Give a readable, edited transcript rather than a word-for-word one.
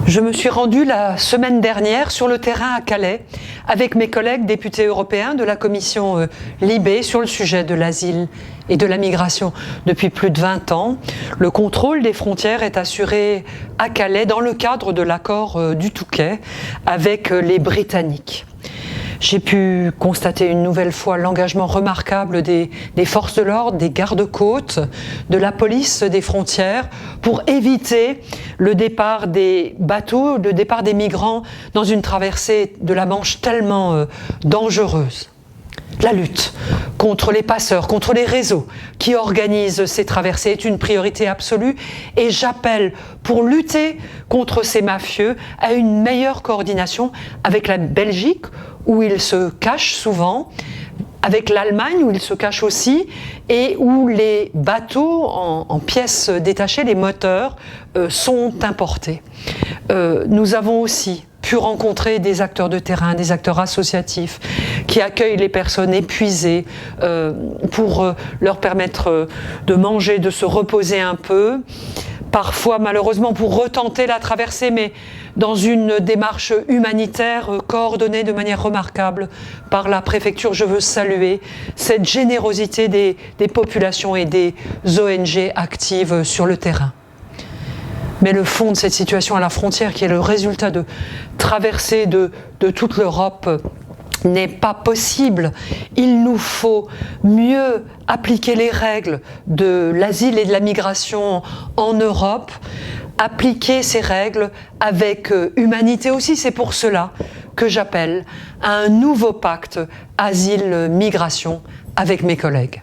Je me suis rendue la semaine dernière sur le terrain à Calais avec mes collègues députés européens de la commission Libé sur le sujet de l'asile et de la migration. Depuis plus de 20 ans, le contrôle des frontières est assuré à Calais dans le cadre de l'accord du Touquet avec les Britanniques. J'ai pu constater une nouvelle fois l'engagement remarquable des forces de l'ordre, des gardes-côtes, de la police des frontières pour éviter le départ des bateaux, le départ des migrants dans une traversée de la Manche tellement dangereuse. La lutte contre les passeurs, contre les réseaux qui organisent ces traversées est une priorité absolue et j'appelle pour lutter contre ces mafieux à une meilleure coordination avec la Belgique où ils se cachent souvent, avec l'Allemagne où ils se cachent aussi et où les bateaux en pièces détachées, les moteurs, sont importés. Nous avons aussi pu rencontrer des acteurs de terrain, des acteurs associatifs qui accueillent les personnes épuisées pour leur permettre de manger, de se reposer un peu, parfois malheureusement pour retenter la traversée, mais dans une démarche humanitaire coordonnée de manière remarquable par la préfecture. Je veux saluer cette générosité des populations et des ONG actives sur le terrain. Mais le fond de cette situation à la frontière, qui est le résultat de traversées de toute l'Europe, n'est pas possible. Il nous faut mieux appliquer les règles de l'asile et de la migration en Europe, appliquer ces règles avec humanité aussi. C'est pour cela que j'appelle à un nouveau pacte asile-migration avec mes collègues.